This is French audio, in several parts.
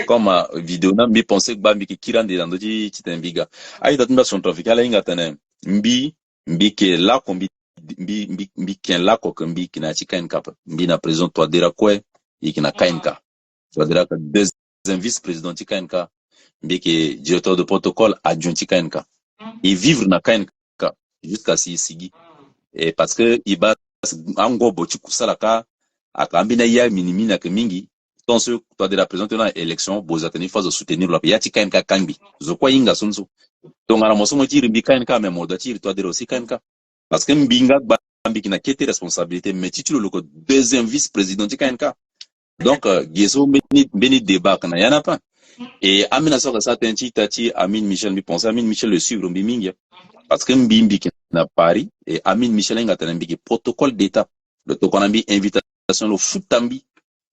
comme vidéo na mbi pensé que bambi ki kirande dans doji chitembiga ai datumba son trafic ala inga tane mbi ke la ko mbi ken la ko mbi kina chikain kapa mbi na président toi dira kwe ikina kainka toi dira que deuxième vice-président chikainka mbi ke directeur de protocole adjoint chikainka et vivre na kainka jusqu'à si sigi et parce que iba ango bochi kusalaka akambi na ya minimina ke mingi donc ce toi de la présenter dans l'élection bozateni phase de soutenir la yati kainka kambi zo kwa inga sonso donc ala mosomo tiri mbi kainka mais modo tiri toi de aussi kainka parce que mbinga bambi kina kete responsabilité mais titulo le deuxième vice-président kainka donc geso beni débat kana yana pas et amina soka ça tenti tati Amine Michel mi pense Amine Michel le suivre mbi mingi parce que mbimbi na Paris et Amine Michel ngata mbi protocole d'état le to konambi invitation le futambi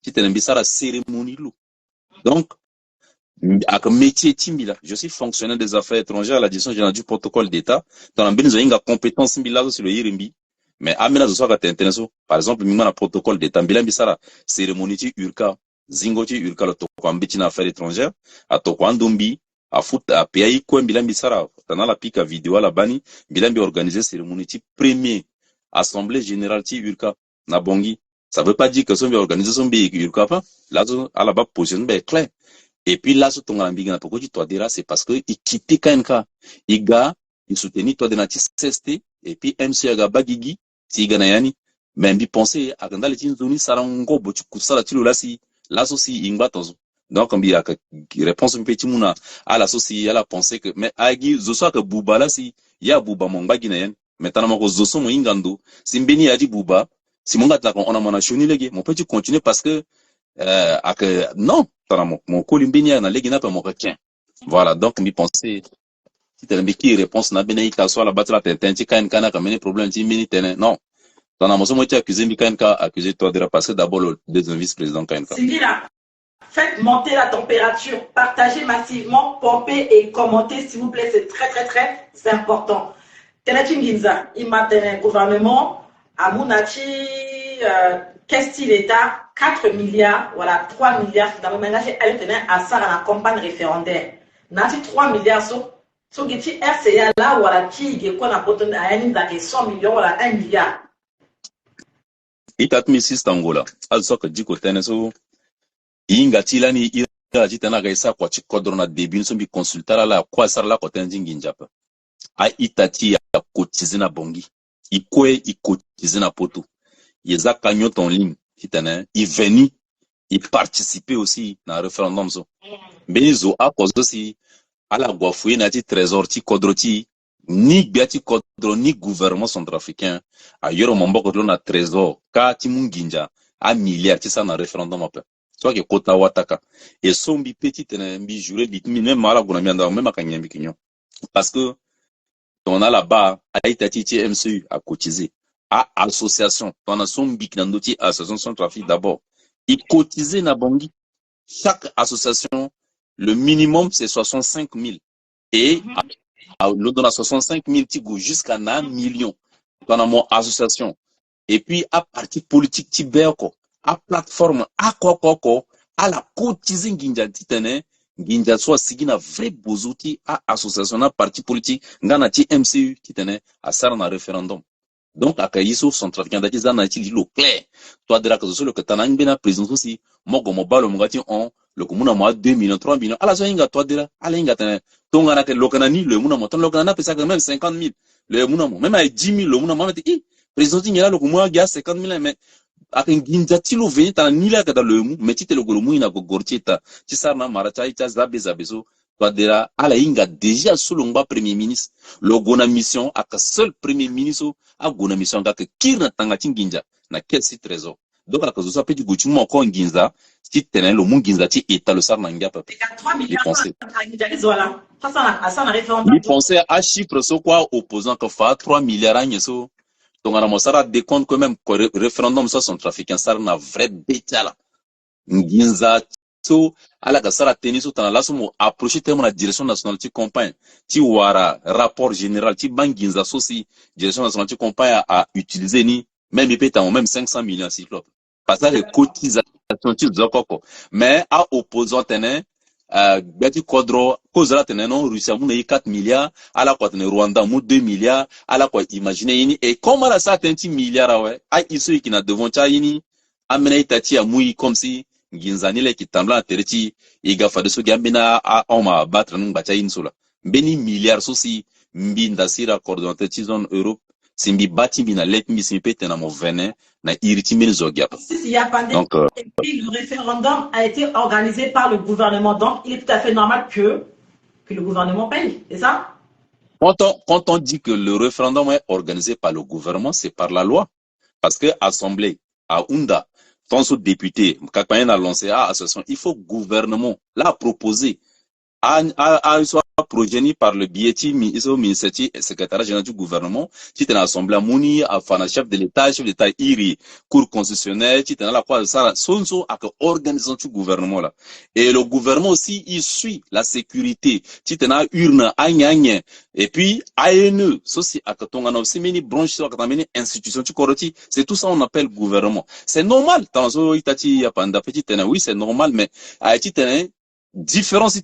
titenembi sara cérémonie lou donc avec métier timbila je suis fonctionnaire des affaires étrangères à la direction générale du protocole d'état dans la benzo inga compétence mbila sur le yirimbi mais amina zo ka tenteneso par exemple mima na protocole d'état mbila mbisara cérémonie ti urka zingo ti urka le to kwambi na affaires étrangères atoko andumbi afuta pays ko mbilambi sara tana la pika vidéo la bani mbilambi organiser cérémonie ti premier assemblée générale ti urka na bongi ça veut pas dire que son organisation bi urka pas là à la bas position ben clair et puis là sur ton ambiga na poko ti toi dira c'est parce que équipé kanka iga il soutenir toi de na ti CST et puis MC aga bagigi si gana yani mais bi penser akanda le ti zoni sarango bochu kusala ti lo là si là aussi ingba tozo donc on a réponse un petit mouna à la soci à la pensée que mais agi zo soit que buba là si ya buba mon baginayen maintenant mon zo so mo ingando si mbeni a dit buba si mon gars on a mon choni legi mon petit continuer parce que non mon colimbeni na legi na pas mon requin voilà donc mi penser si t'as qui réponse na bena ika soit la battre la tente kan kana comme un problème ti mini tene non dans la motion moi tu accusé mi kan ka accusé toi de passer d'abord le deuxième vice-président kan ka. Faites monter la température, partagez massivement, pompez et commentez s'il vous plaît, c'est très important. Tenachi Nginza, il m'a donné un gouvernement, à Mounachi, qu'est-ce qu'il est à 4 milliards, voilà, 3 milliards, finalement, maintenant, elle tenait à ça dans la campagne référendaire. Nati 3 milliards, so Giti RCA là, voilà, qui est quoi, à 100 millions, voilà, 1 milliard. Il t'a mis 6 Angola, also que dit que teneso. Inga tilani ira jitana ga isa kwa chikodro na debut so bi consultara la kwa sara la kotenzi nginjapa a itati ya kotizina bongi ikotizina poto yeza kanyoto en ligne kitana i venu i participer aussi na référendum so benizo a cause aussi ala gwafuye na ti trésor ti kodro ti ni biati kodro ni gouvernement centrafricain a yoro momboko na trésor ka ti munginja a milliard ti sa na référendum apa soit que kota wataka et son bi petit mbi juré bi même mala gona mianda même akanyambi kinyo parce que on a là-bas a itati MCU à cotiser à association on a son bi kinandoti association sans trafic d'abord il cotiser na bongi chaque association le minimum c'est 65 000 et le don à 65 000 tigo jusqu'à 1 million dans mon association et puis à parti politique tiberko à plateforme à kokoko à la cotiser nginja titene nginja soit sigina vrai bozuti à association à parti politique ngana ti MCU titene à sarna référendum donc à kayiso centrafricain dati zana ti lilo clair toi de la que le que tanang bena président aussi mogo mobalo mongati on le komuna mo 2 millions 3 millions ala so inga toi de la ala inga tene tongana ke lokanani le muna mo ton lokana pesa que même 50 000 le muna mo même à 10 000 le muna mo meti président ngela le komuna ga 50 000 mais akin ginja tilo veni ta nila ka da lemu metite lo golo muina go gorcheta ti sarna maracha ita zabe zabeso badera ala inga déjà sulungba premier ministre lo gona mission aka seul premier ministre a gona mission ka kirna tanga tinginja na kesi trésor donc la kazo sapeti guchi mo ko nginza ti tenen lo munginza ti eta le sarna ngapa 3 milliards voilà ça na référendum ni penser à chiffre so quoi opposant que fa 3 milliards agneso donc on a montré des comptes quand même référendum ça son trafiquant ça na vrai bétala nginza so ala ka sara tennis so tana la so mo approcher tellement la direction nationale ti campagne ti wara rapport général ti banginza so si direction nationale ti campagne a utiliser ni même peut-être même 500 millions cyclope Parce que les cotisations, tu dois quoi. Mais à opposant, Betty Kodro, cause là, non, Russie, on a 4 milliards, à la quoi, Rwanda, on 2 milliards, à la quoi, imaginez, et comment là, ça, 20 milliards, ouais, à ici, qui n'a devant Tchaïni, amené Tati à mouille, comme si, Ginzanile, qui tembla à Tereti, et gafa de ce gambina, à, on m'a battre, non, Bachaïn, sola. Beni milliards, souci, mbinda, sira, coordonnateur, zone Europe, simbi bati, mbina, let, mi, simpe, tena, mo venin, na iriti, mil, zogiap. Il y a pandémie. Donc, et puis le référendum a été organisé par le gouvernement. Donc, il est tout à fait normal que le gouvernement paye. C'est ça? Quand on dit que le référendum est organisé par le gouvernement, c'est par la loi. Parce que l'Assemblée, à Ounda, tant que député, Kakpayen a lancé à association, il faut gouvernement, l'a proposé, soit progénie par le biais du ministère secrétaire général du gouvernement, qui est dans l'Assemblée Mouni, à chef de l'État, Iri, Cour constitutionnelle, qui est dans la quoi, ça, sonso, à organisation du gouvernement là. Et le gouvernement aussi, il suit la sécurité, qui est dans urne, agnagné, et puis, ANE, ceci, à Katongana aussi, mini branche, sur mini institution, tu corroti, c'est tout ça, on appelle gouvernement. C'est normal, dans ce, itati, yapanda, petit, oui, c'est normal, mais, à différents c'est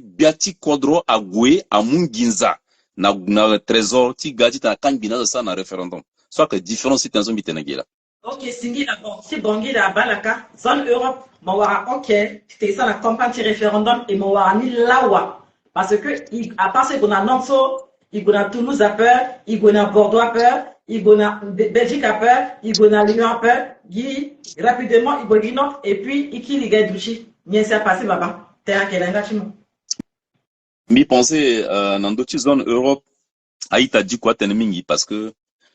biati kodro agwe amunginza na trésor ti gaji ta kanbina ça na référendum soit que différents citoyens bitenegela. Ok, singi d'abord, si bongi la balaka, zone Europe, mawara ok, c'était ça la campagne de référendum et mawara ni lawa. Parce que, à part ce qu'on a Nanso, il y a Toulouse à peur, il y a Bordeaux à peur, il y a Belgique à peur, il y a Lyon à peur, Guy, rapidement, il y a et puis, il y a Douchi. Bien, ça passé, baba. Mi pensé dans d'autres zones Europe, Aïta dit quoi mingi parce que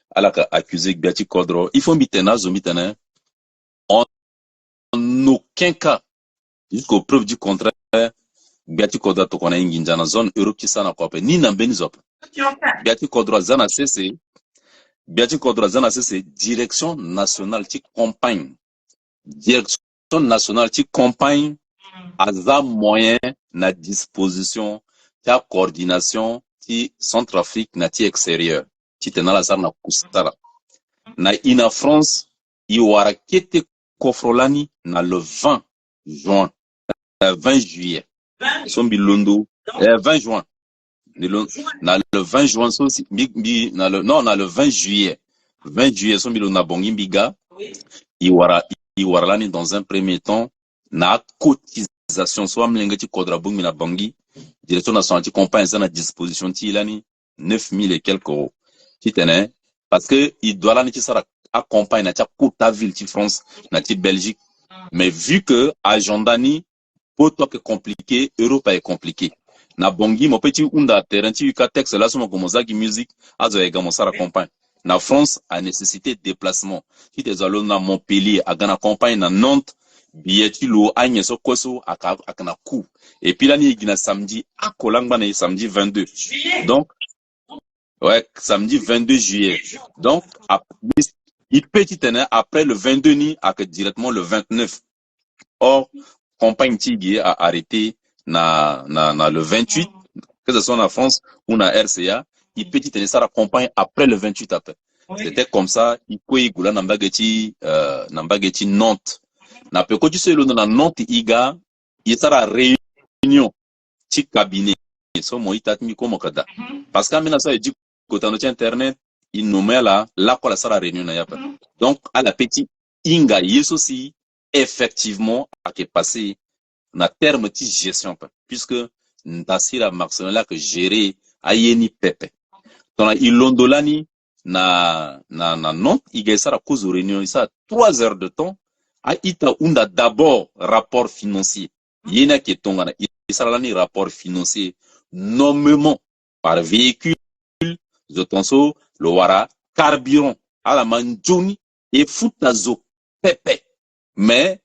ala ka accusé Biati Kodro, il faut mitena zo mitena en aucun cas jusqu'aux preuves du contraire Biati Kodro to kona ingi dans zone Europe qui sana quoi ni na benizop. Biati Kodro zana cc Biati Kodro zana cc direction nationale qui campagne. Direction nationale qui campagne à za moyen na disposition ta coordination ti Centrafrique na ti extérieur ti tena la na kusara na ina France i wara kete kofrolani na le 20 juin 20 juillet sombi londo 20 juin na le 20 juin so na le 20 juillet sombi londo na bongi mbiga i wara lani dans un premier temps na cotisation soit mlengeti kodra bungi na bangi direction nationale qui campagne ça à disposition ti lani 9000 et quelques euros qui tenait parce que il doit lani qui sera accompagne na ta ville ti France na ti Belgique mais vu que agenda ni poto que compliqué Europe est compliqué na bangi mo petit unda terrain ti ka texte là sur comme ça qui musique azo également ça campagne na France a nécessité de déplacement qui des allons na Montpellier à gana campagne na Nantes billet lo anye so koso akana coup et puis là ni gina samedi à kolangba na samedi 22 donc ouais samedi 22 juillet donc il petit tenait après le 22 ni directement le 29 or campagne Tigui a arrêté na le 28 que ce soit en France ou na RCA il petit tenait ça la campagne après le 28 après c'était comme ça il koy gula nambageti Nantes na peko tu se lo na Nantes iga il sera réunion ti cabinet so mo itat mi ko kada parce que amena ça dit kota no internet il nomme là quoi la sera réunion na yapa donc à la petit inga yeso si effectivement a que passé na terme ti gestion puisque ndasira Marcelin là que gérer ayeni pepe donc il londolani na Nantes iga sera cause réunion ça 3 heures de temps a ita unda d'abord rapport financier yena ke tongana isaralani rapport financier nommément par véhicule je pense le wara carburant à la manjoni et foutazo pepe mais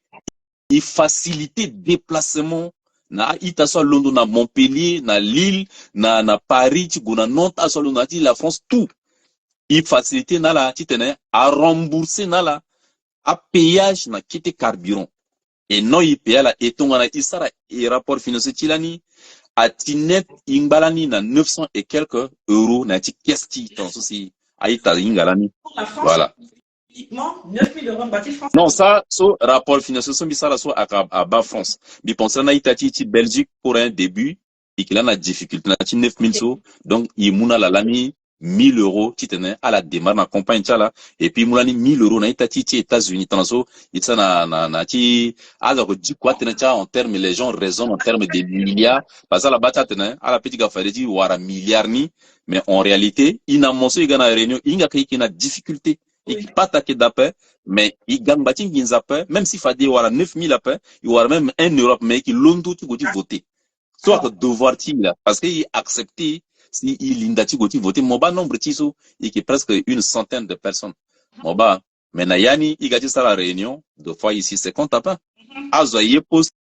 il facilite déplacement na ita so Londres na Montpellier na Lille na Paris tu gona Nantes à so Londres la France tout il facilite na la titene à rembourser na la à péage na kite carburant et non il paye la et tongana isara et rapport financier tilani à tinet ingbalani na 900 et quelques euros na ti kesti ton souci aïta ingalani voilà Uniquement 9 000 euros bâti France. Non, ça, so rapport financier, so misala so à bas France. Mi pense na itati ti Belgique pour un début, et qu'il a na difficulté na ti 9 000 so, donc il mouna la lami 1 000 euros ti tene à la démarre na campagne tchala, et puis moula ni 1 000 euros na itati ti États-Unis tanaso, itsa na ti, alors du quoi tene tcha en termes, les gens raisonnent en termes de milliards, parce que la bata tene, à la petite gaffaire dit wara milliard ni, mais en réalité, il n'a monso il gana réunion, il n'a qu'il a difficulté. Et qui pas taqué d'appel, mais il gagne bâti qui appel, même s'il faut dire, il y aura 9 000 appels, il y aura même 1 Europe, mais qui l'ont tout voter. Soit que devoir là, parce qu'il accepté, si il indati voter, mon bas nombre tiso, et qui est presque une centaine de personnes. Mon bas, mais Nayani, il gagne ça la réunion, deux fois ici, 50 appels. Azoye poste,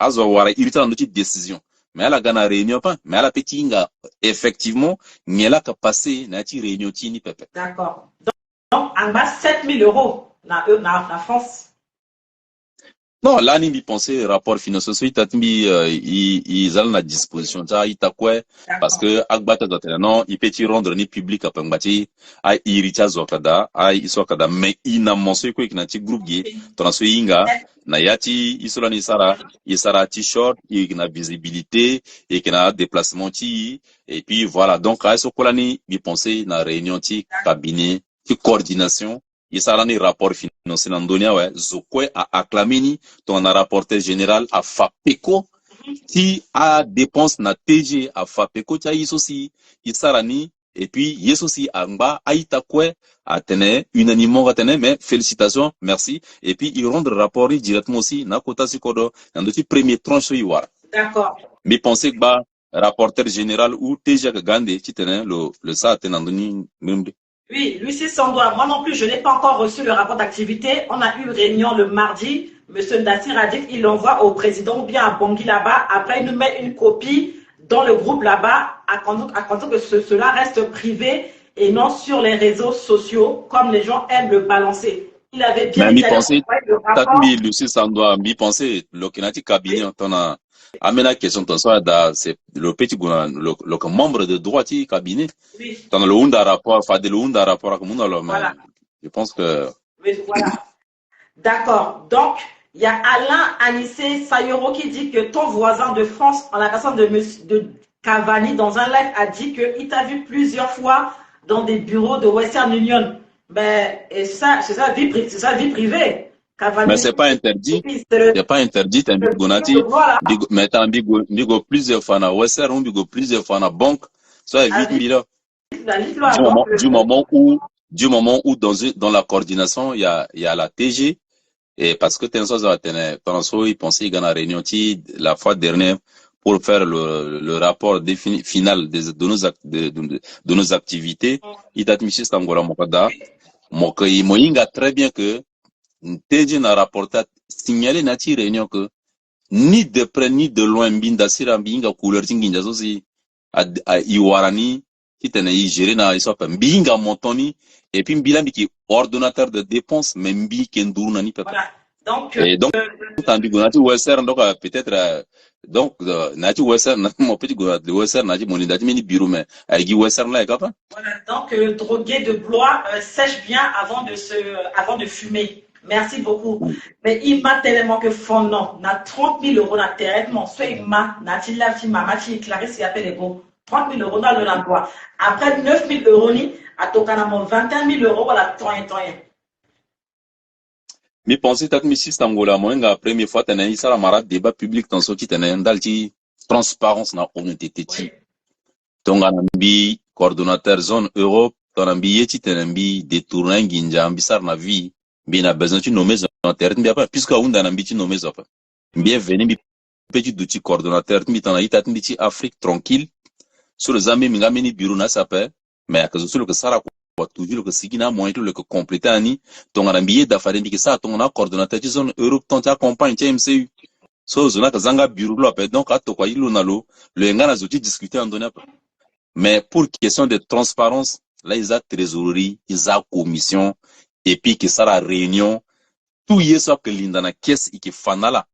azoye irritant notre décision. Mais elle a gagné la réunion pas, mais elle a petit inga, effectivement, n'y a là qu'à passer, n'a ti réunion ti ni pepe. D'accord. Donc, en bas, 7 000 euros na France. Non, là, ni mi pensé rapport financier, so itatimi, ils ont la disposition, ça, itakwe, parce que, agbata dote, non, il peut y rendre ni public à pengbati, a irita zokada, a isokada, mais il n'a mentionné quoi, qu'il n'a ti groupe gi, transfert inga, na yati, isola ni sara, isara t-shirt, il n'a visibilité, et qu'il n'a déplacement ti, et puis voilà, donc, à ce kolani, mi pensé, na réunion ti, cabinet, ti coordination, il s'est rendu rapport financier dans Donia, ouais, Zokwe a acclamé ni, ton rapporteur général a FAPECO, qui a dépense na TG a FAPECO, qui a aussi, il s'est rendu, et puis, yes aussi, Amba, Aïtakwe, a tenu, unanimement a tenu, mais félicitations, merci, et puis, il rend le rapport directement aussi, na kota sikodo, dans le premier tranche, D'accord. Mais pensez que, bah, rapporteur général ou TG Gandhi, qui tenait le ça, tenant Oui, Lucie Sandoa, moi non plus, je n'ai pas encore reçu le rapport d'activité. On a eu une réunion le mardi. Monsieur Ndassir a dit qu'il l'envoie au président ou bien à Bangui là-bas. Après, il nous met une copie dans le groupe là-bas, à condition que cela reste privé et non sur les réseaux sociaux, comme les gens aiment le balancer. Il avait bien dit le rapport. Lucie Sandoa, mi pensé, le Kenati cabinet, on a amena question ton ça c'est le petit le membre de droit du cabinet. Oui. Dans le hunda rapport, fa de le hunda rapport comme on voilà. Je pense que oui, voilà. D'accord. Donc, il y a Alain Anissé Sayoro qui dit que ton voisin de France, en la personne de Cavani, dans un live, a dit qu'il t'a vu plusieurs fois dans des bureaux de Western Union. Ben, et ça, c'est sa vie privée. Cavani, mais c'est pas interdit. C'est pas interdit. Un bigonati, mais t'as un bigo plusieurs fois na Western, un bigo plusieurs fois na banque. Ça évite mille. Du moment où dans la coordination, il y a la TG. Et parce que il pensait qu'il y a une réunion la fois dernière pour faire le rapport final de nos activités. Il a admis ça Angola Mokada. Moinga très bien que TG n'a rapporté signalé nati réunion que ni de près ni de loin binda sira binga couleur tinginja aussi a iwarani kitene i gérer na isopa binga montoni et puis mbila qui ordonnateur de dépenses mais mbi kenduru nani papa. Voilà. Donc, tandis que nati Western donc peut-être donc nati Western mon petit de Western nati mon idée mini bureau mais avec Western là capable. Voilà. Donc drogué de Blois sèche bien avant de fumer. Merci beaucoup. Mais il m'a tellement que fond non. Na 30 000 euros na terrain, soit il m'a nati la fille mama qui Clarisse y appelle les go. 30 000 euros dans le emploi. Après 9 000 euros ni à tokanamo 21 000 euros voilà toyen. Mais pensez que mi si Angola moi la première fois t'as eu ça la marade débat public dans ce qui t'as dalti transparence na honnêteté ti. Donc on bi coordonnateur zone Europe, on a bi yeti t'as bi détourner ginja ambisar na vie. Bien a besoin de nommer un terrain bien pas puisque on a ambition nommer ça. Bienvenue mi petit outil coordonnateur mi t'en a été mi Afrique tranquille sur les amis mi ngameni bureau na ça peut mais à cause sur le que ça toujours que sigina moins le que compléter ani ton ambié d'affaires indiqué ça ton coordonnateur de zone Europe ton accompagne MCU so zona kazanga bureau là donc à to quoi il nalo le ngana zoti discuter en donné mais pour question de transparence là ils a trésorerie ils a commission et puis que ça la réunion tout y est ça que linda na caisse et que fanala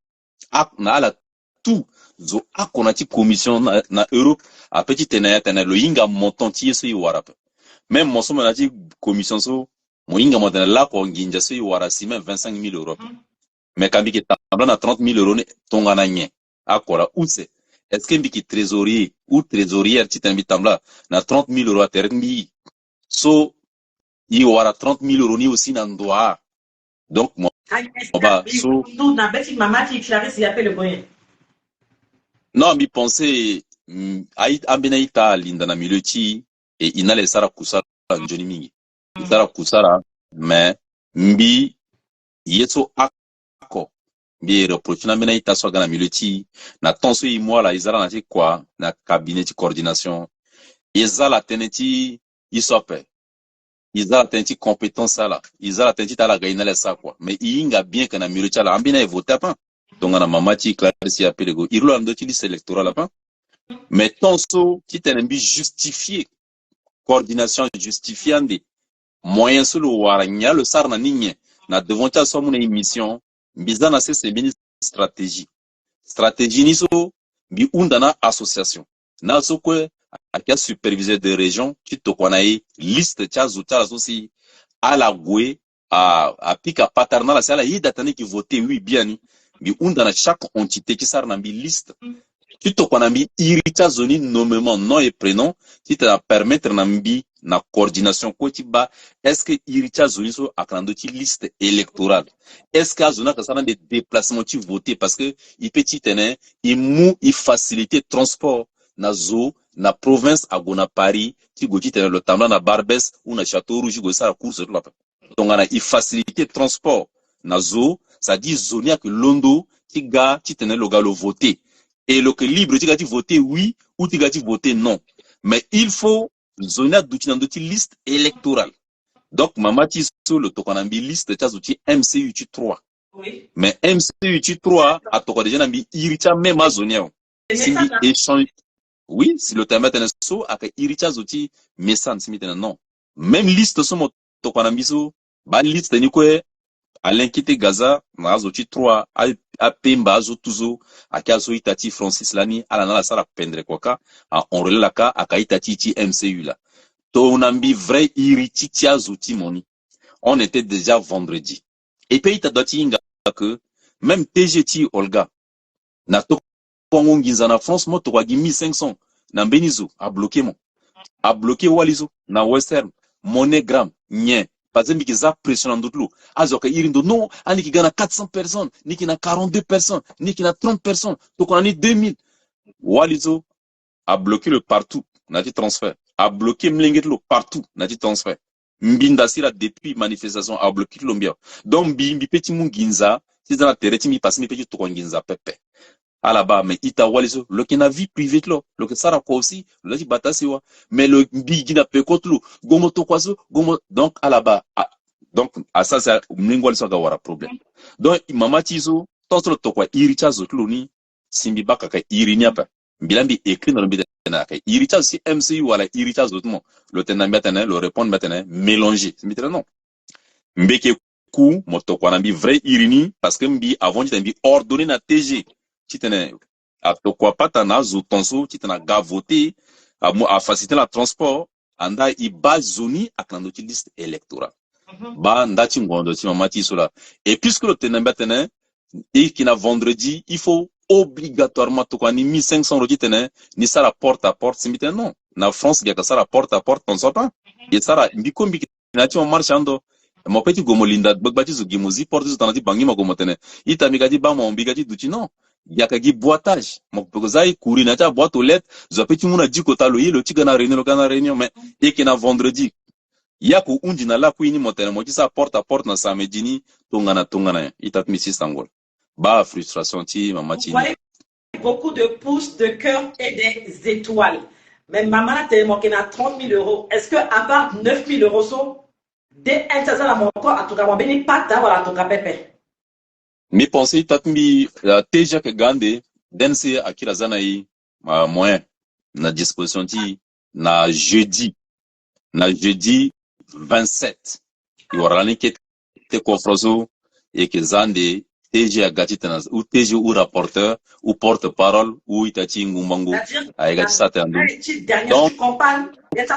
na la tout zo akonati commission na Europe a petit tenaya le inga montant ti so y warap même mon somme a dit commission so Moinga moderne là ko nginja so wara sima 25 000 euros. Mais quand biki tambla na 30 000 euros ne tongana nye. Akora use. Est-ce que biki trésorier ou trésorière titan bitambla na 30 000 euros à terre mbi. So il y aura 30 000 euros ni aussi nan doa. Donc moi ba so na beti mama qui Clarisse il appelle le moyen. non mi pensé ai ambena ita linda na milieu et inale sara kusara njoni mingi. Sara kusara mais mbi yeso ako mbi reproche na mbena ita so gana milieu na tonso yi moi la izara na ti kwa na cabinet de coordination izala teneti isope izala teneti compétence là izala teneti ta la gaina la sa quoi mais inga bien que na milieu la ambena e voter pas donc na mamati Clarisse ya pelego irlo ando ti liste électorale pas mais tonso ti tenembi justifier coordination justifiante moyen sur le waranya le sar na ninye na devant ta so mon émission bizana c'est une stratégie ni so bi undana association na so ko akia superviseur de région qui to konaye liste cha zuta aussi à la goué à pika paternal c'est la yida tane qui voter oui bien ni bi undana chaque entité qui sar na bi liste qui to konambi irita zoni nommément nom et prénom qui te permettre nambi na coordination kotiba est-ce que irita zoni so akrando ti liste électorale est-ce que azona ka sana des déplacements ti voter parce que il petit tene il faciliter transport na zo na province agona Paris ti goti tene le tamba na Barbès ou na Château Rouge go sa course là donc ana il faciliter transport na zo ça dit zonia que londo ti ga ti tene le galo voter et le libre tu vas voter oui ou tu vas voter non mais il faut zona d'outil dans d'autres liste électorale donc mama ti sur le tokonambi liste tu outil MCU 3 oui mais MCU 3 a toko déjà nambi irita même à zonia simbi échange oui si le thème est so a que irita outil message simbi non même liste so mo tokonambi so ba liste ni ko Alain Kite Gaza, Mazoti 3, a Pemba, Azotuzo, a Kazo Itati Francis Lani, a la Sara Pendre Kwaka, a Onrele Laka, a Kaitati MCU là. Tonambi vrai iriti Azoti Moni. On était déjà vendredi. Et puis, t'as doti que, même TGT Olga, na to Kongo Gizana France, mo to 1500, na Benizo, a bloqué mon. A bloqué Walizo, na Western, Monogram, Nien. Parce que ça pressionne d'autres lots. Alors que irindo non, ani qui gagne 400 personnes, ni qui n'a 42 personnes, ni qui n'a 30 personnes. Donc on a 2000. Walizo a bloqué le partout, n'a dit transfert. A bloqué Mlengetlo partout, n'a dit transfert. Mbinda sira depuis manifestation a bloqué l'ombia. Donc mbi petit munginza, si dans la terre mi passe mi petit to ginza pepe. À la bas mais ita walizo le qui na vie privée lo le que sara ko aussi le qui batasiwa mais le bigi na pekotlo gomo to kwaso gomo donc à la bas donc à ça c'est mlingwal so ga wara problème donc mama tizo tonslo to kwa iricha zotlo ni simbi baka ka irinya pa bilambi écrit dans le bide na ka iricha si MCU wala iricha zotmo le tenant maintenant le répondre maintenant mélanger simbi non mbeke ku moto kwa nambi vrai irini parce que mbi avant mbi ordonné na TG titene a to quoi pas tana zo tonso titena ga voter a faciliter la transport anda i ba zoni aklando ti liste électorale ba ndati ngondo ti mamati sola et puisque le tenemba tene et qui na vendredi il faut obligatoirement to quoi ni 1500 rodi tene ni ça la porte à porte simite non na France ga ça la porte à porte on sait pas et ça la mbiko mbiki na ti marchando mo peti gomo linda bagbati zo gimozi porte zo tanati bangi ma gomo tene ita migati ba mo mbigati duti non yakagi boitage moko zai kuri na ta boîte aux lettres zapeti muna diko talo yelo tika na réunion mais et que na vendredi yako undi na la kuini motene mo sa porte à porte na samedi ni tongana itat misi sangol ba frustration ti mama ti beaucoup de pouces de cœur et des étoiles mais maman a tellement qu'il a 30 000 euros est-ce que à part 9 000 euros so des intéressants à mon corps en tout cas moi béni pas d'avoir en tout cas pépé mi pensei tatmi teja ke gande dense akira zanayi moyen na disposition ti na jeudi 27 i warani ke te confrozo et que zande TG agati tana ou TG ou rapporteur ou porte-parole ou itati ngumbango agati satando donc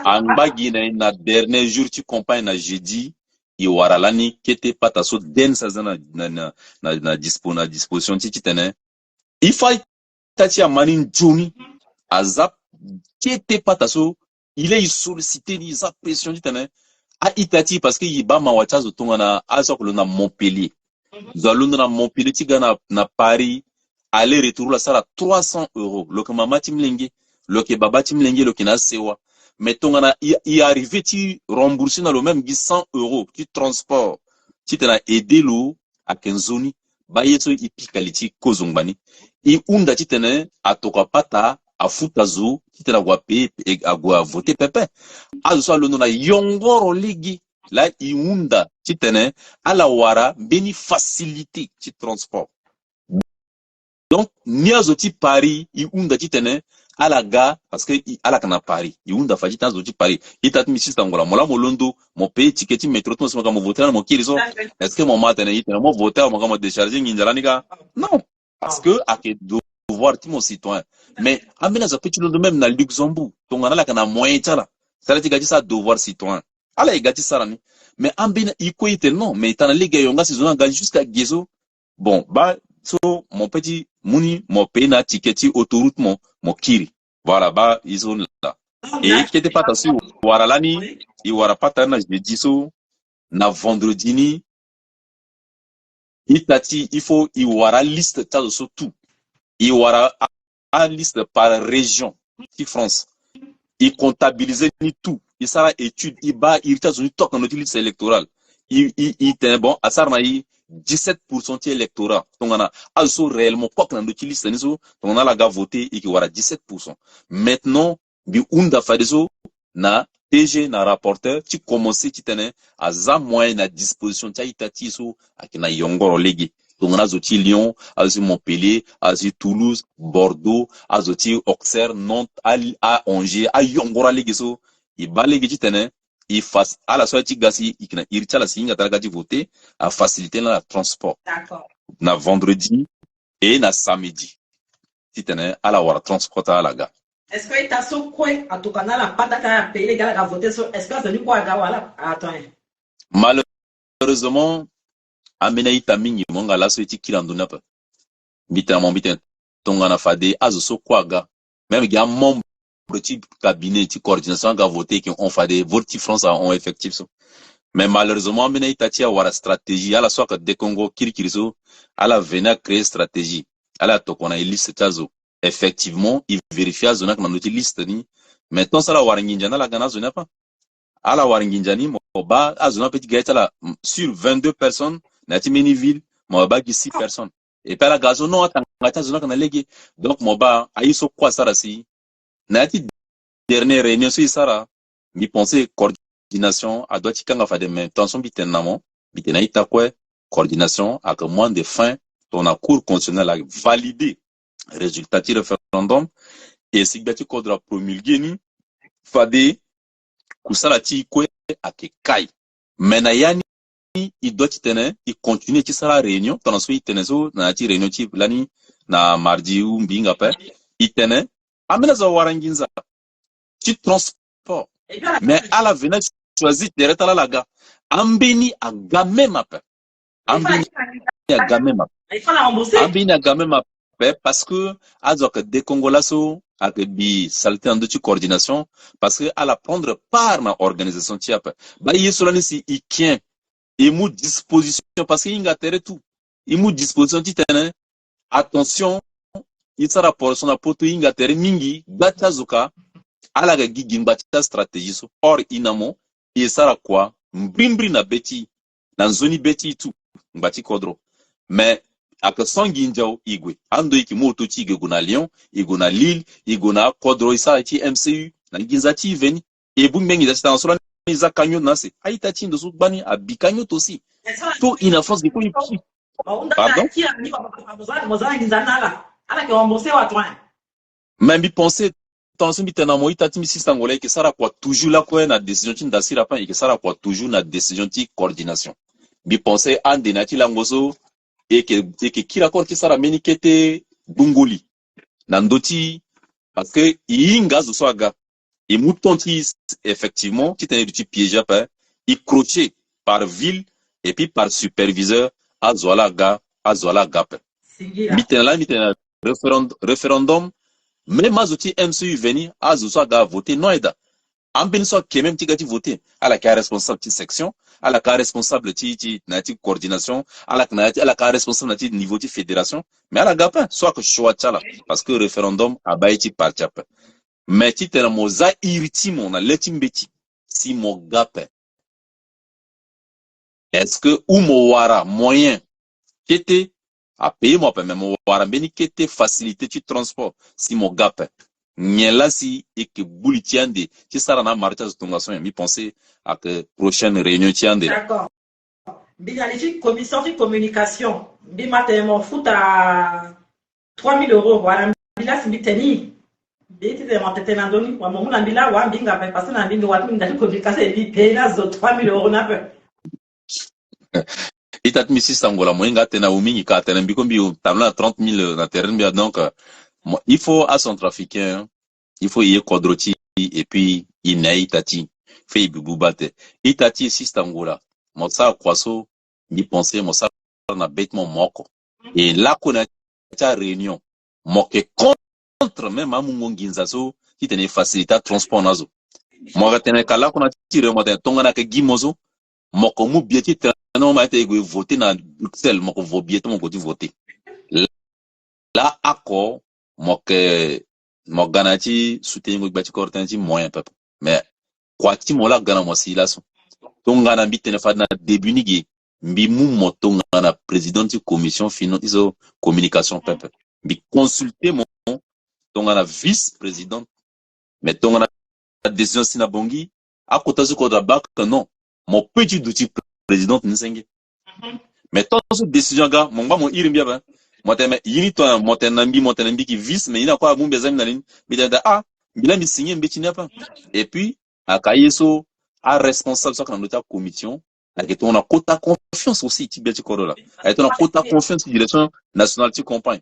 en bagine na dernier jour tu campagne na jeudi i waralani kete pata so den sa na disposition titene ifa tati amanin joni azap kete pata so il est sollicité ni za pression titene a itati parce que yiba mawacha zo tongana azokolo na Montpellier zalunda na Montpellier tigana na Paris aller retour la sala 300 euros lo que mama timlenge lo que baba timlenge lo que na sewa mais tongana y arrivé ti rembourser dans le même 100 euros qui transport ti tena aider lo a kenzoni ba yeso ipikaliti kozongbani i unda ti tene atoka pata afuta zo ti tena gwa pe agwa voter pepe azo so alono na yongoro ligi la i unda ti tene ala wara beni facilité ti transport. Donc, niazo ti Paris, i unda ti tene, ala ga, parce que ala kana Paris, i unda faji tanzo ti Paris, i tat mi sista ngola, mola molondo, mo paye tiketi metro, to mo mo voter na mo kirizo, est-ce que mo matene i tene, mo voter, mo décharger nginjala nika? Non, parce que ake devoir ti mon citoyen. Mais, amena za petit londo même na Luxembourg, tongana la kana moyen tala, ça ti gati sa devoir citoyen. Ala i gati sarani. Mais ambina i ko ite non, mais tana liga yonga si zona ga jusqu'à Gezo. Bon, bah, so, mon petit mouni, mon pays na tiketi autoroute mon kiri. Voilà, bah, ils sont là. Et qui était pas tassi, wara lani, i wara pata na jeudi so, na vendredi ni, itati, il faut, i wara liste tazo so tout. I wara a liste par région, qui France. I comptabiliser ni tout. I sera étude, i ba, i tazo ni tok na notre liste électorale. I ten bon, à sarnaï, 17% électorat. Donc on a also réellement quoi que l'on utilise donc on a la gars voté et qui aura 17%. Maintenant bi unda fadeso na TG na rapporteur tu commences tu tenais à za moyen à disposition tu itati so akina yongoro legi. Donc on a zoti Lyon, azu Montpellier, azu Toulouse, Bordeaux, azoti Auxerre, Nantes, à Angers, à yongoro legi so i balegi tu tenais il face à la sortie gasi ikina ircha la singa talaga di voter à faciliter la transport. D'accord. Na vendredi et na samedi. Titene à la wara transport à la ga. Est-ce que tu as son coin à tout canal à pas d'accord payer les gars à voter sur est-ce que c'est du quoi gawala attends. Malheureusement amena itamingi monga la sortie kiranduna pa. Bita mon bita tonga na fade azo so kwaga. Même il y a membre petit cabinet de coordination qui a voté qui ont fait des votes France en effectif so. Mais malheureusement mena itati a wara stratégie à la soit que de Congo kirikiriso à la vena créer stratégie à la to kona liste tazo effectivement il vérifia zona que notre liste ni maintenant ça la waringinjana la gana zona pas à la waringinjani mo ba azona petit gaita la sur 22 personnes na timeni ville mo ba qui 6 personnes et puis la gazo non atanga zona kana legi donc mo ba ayiso kwa sara si na ti dernière réunion sur sara mi penser coordination à doit tikanga fa de même tension bitenamo bitena ita quoi coordination à que moins de fin ton cour constitutionnelle a validé résultat du référendum et si bati kodra promulgué ni fade kusala ti kwe ake kai mena yani il doit tene il continue ti sala réunion ton so itene so na ti réunion ti lani na mardi ou mbinga pe itene amena za waranginza ti transport mais à la venue choisi direct à la ga ambeni a game mape ambeni a game mape il faut la rembourser ambeni a game mape parce que azok de congolaso avec bi salté en de coordination parce que à la prendre part na organisation tiap ba yesolani si ikien et mou disposition parce que inga tere tout il mou disposition ti tene attention il sera pour son apoto inga tere mingi batazuka ala ga gigi mbata stratégie so or inamo et sera quoi mbrimbri na beti na zoni beti tout mbati kodro mais aka songi njao igwe ando iki moto ti igwe gona Lyon igona Lille igona kodro isa ti MCU na ginza ti veni e bu mengi da sta sura za kanyo na se aita ti ndo so bani abikanyo to si to ina force de ko pardon même bi penser tension bitana mo itati mi sangolé que sara quoi toujours la quoi na décision ti ndasira pa et que sara quoi toujours na décision ti coordination bi penser ande na ti langoso et que kila kor ki sara meni kete bungoli na ndoti parce que inga zo swaga et mouton ti effectivement ti tene du ti piège pa i crochet par ville et puis par superviseur à Zola Gap. Mitena référendum même Mazouti MCU veni à Zoussaga voter non aida. Ambin so que même tigati voter à la cas responsable de section, à la cas responsable de nati coordination, à la cas responsable de niveau de fédération, mais à la gapa soit que choix chala parce que référendum a baiti par chapa. Mais ti tena moza iriti mona letimbeti si mo gapa. Est-ce que ou mo wara moyen qui était à payer moi même mo wara beni qui était facilité tu transport si mo gapa. Nyela si et que bouli tiande qui sera na marcha zongason mi penser à que prochaine réunion tiande. D'accord. Binalichi commission de communication. Bimaté mon foot à 3 000 €. Voilà, bila simbiteni. Biti de montete na doni wa mon na bila wa binga pa parce na binga wa ndali communication et bi pena zo 3 000 € na peu. Itat misi sangola moinga tena umingi ka tena bikombi tamla 30 000 na terrain bien donc il faut à son trafiquant il faut y kodroti et puis ina itati fait bububate itati sistangola mosa kwaso mi penser mosa na bêtement moko et là qu'on a ta réunion moke contre même amungo nginzazo qui tenait faciliter transport nazo mo tena kala qu'on a tiré mo tonga na ke gimozo moko mu bieti non ma été voter na Bruxelles moko vo bieti moko di voter là accord moke mo ganati soutenir ngo bati kortanti moyen papa mais quoi ti mo la gana mo sila so tonga na bitene fa na début ni mbi mu moto na président de commission finance communication papa mbi consulter mon tonga na vice président mais tonga na décision sina bongi a kota zo ko da bac non mon petit outil président nsengi mais tant ce décision ga mon ba mo irimbia ba moteme yini to motenambi qui vice mais ina kwa mumbe zami nalini bidada bila mi signer mbeti pas et puis akayeso a responsable ça quand notre commission avec on a quota confiance aussi ti beti korola avec on a quota confiance direction nationale ti campagne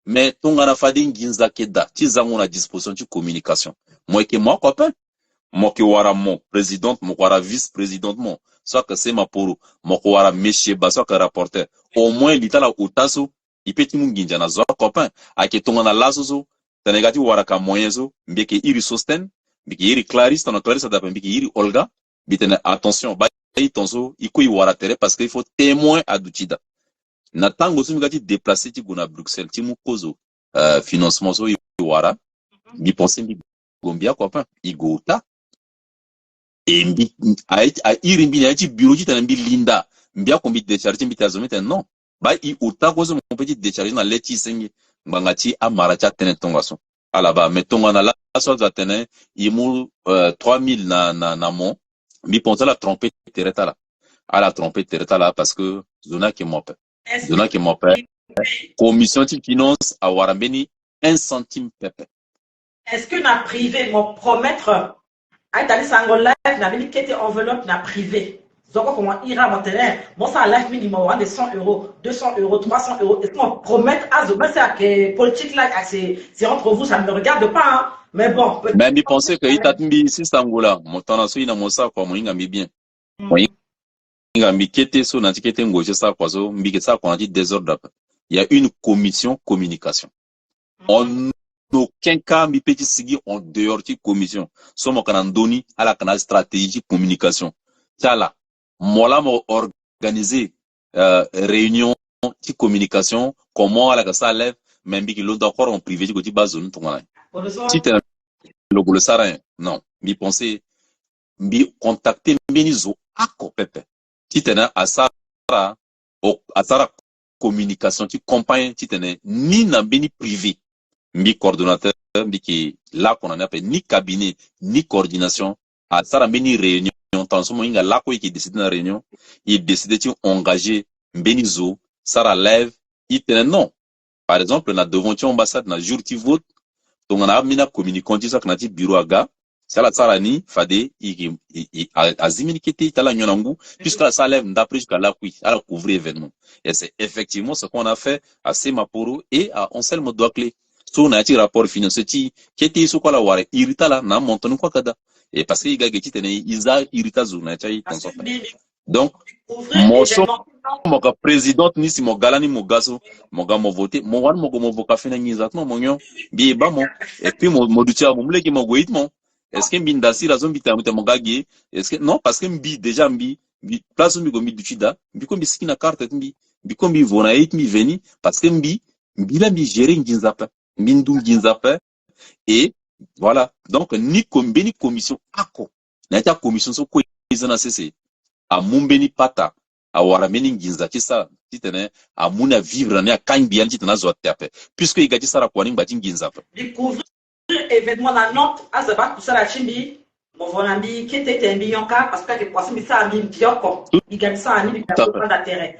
mais ton ana fadi nginza keda ti zango na disposition de communication moi que moi copain moi que wara mon président moi wara vice président mon soit que c'est ma pour moi wara monsieur ba soit que rapporteur au moins l'itala utaso ipeti munginja na zo copain ake tonga na lazo tanegati waraka moyen zo mbeke iri sosten mbeke iri clariste na clariste da mbeke iri olga bitene attention ba itonzo iko i wara tere parce qu'il faut témoin adutida na tango so ngati déplacer ti gona Bruxelles ti mukozo financement so i wara bi penser mbi gombia copain igota et mbi a iri mbi na ti bureau ti mbi linda mbia kombi décharger mbi tazomete non ba i utakozo mon petit décharger na leti sengi mbangati amaracha tene tongaso alaba metonga na la so za tene imu 3000 na mon mi ponta la trompette tereta la à la trompette tereta là parce que zona qui m'appelle commission de finance à warambeni 1 centime pepe est-ce que na privé mo promettre ay tali sango live na bini kete enveloppe na privé donc comment ira mon terrain bon ça live minimum de 100 €, 200 €, 300 €. Est-ce qu'on promet à Zoba c'est que politique là c'est entre vous, ça ne me regarde pas hein? Mais bon mais mi pensais que itatmbi si sangola motana so ina mosa kwa moinga mi bien moinga mi kete so na tikete ngoje sa kwa so mbi ke sa kwa dit désordre il y a une commission communication en aucun cas mi petit sigi en dehors de commission so mo kanandoni à la canal stratégie communication tala mola mo organiser réunion de communication comment à la ça lève même bi l'autre encore en privé du bazone to ngana si tu le sarin non mi penser mi contacter menizo ako pepe si tu na asara communication qui campagne si tu ni na beni privé mi coordonnateur mi qui là qu'on en appelle ni cabinet ni coordination asara beni réunion tant somo inga là ko qui décide na réunion il décide de engager benizo sara lève il non par exemple na devant ambassade na jour ti vote donc on a mina communiquant ça que na ti bureau aga sala sara ni fade azimini kete tala nyonangu puisque ça lève d'après jusqu'à là oui à couvrir événement et c'est effectivement ce qu'on a fait à Semaporo et à Anselme Douaklé so na ti rapport financier ti kete so la ware irita la na montonu kwa kada et parce que iga geti tene iza irita zo na ti tanso Donc, Ouvrir mon son, événement. mon président, ni si mon galani, mon gazo, mon gars, mon voté, mon wan, mon voka fait exactement, mon yon, bien, bah, mon, et puis, mon doutia, mon blé, mon goït, mon, est-ce que m'bin dasi, la zone, bita, mon gars, est-ce que, non, parce que m'bi, déjà, place, m'bi, gomi, duchida, m'bi, comme, si, na carte, m'bi, comme, vonaït, m'bi, veni, parce que m'bi, là, m'bi, gérer, m'ginzapa, m'bindou, m'ginzapa, et, voilà. Donc, ni commission, ako, n'a pas commission, so, quoi, ils en a cessé. A mumbeni pata a warameni nginza kisa titene a muna vivre ne a kangi titena zo tape puisque il gaji sara kwani ngbaji nginza pa Découvrir événement la note azaba kusala chimbi movonambi kete tembi yonka parce que poisson bisa ambi bioko igami sa ani bita pas d'intérêt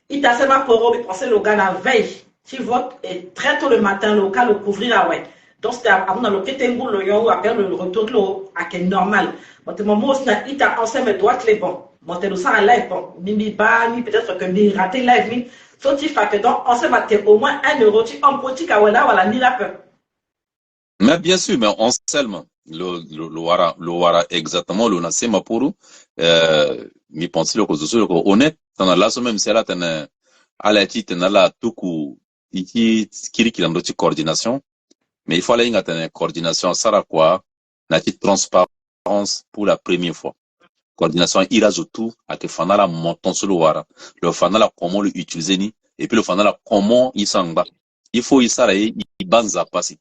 ita sema poro bi penser le gars la veille qui vote et très tôt le matin le cas le couvrir à ouais donc c'est à mon le kete ngou le yo appelle le retour de l'eau à quel normal bon moment aussi na ita ensemble doit les bon bon te ça live bon mimi ba ni peut-être que mi raté live mi so tu fait que donc on se battait au moins 1 euro tu en politique à voilà ni la peur. mais bien sûr mais on seulement le wara exactement le nasema puru mi pense le ko zo le ko honnête dans la so même c'est là tene ala ti tene la tuku iki kiri kilando ti coordination mais il faut aller une coordination sara quoi na ti transparence pour la première fois. Coordination irazotu à que fanala monton sur le wara le fanala comment le utiliser ni et puis le fanala comment il s'en va il faut il s'arrête il banza passer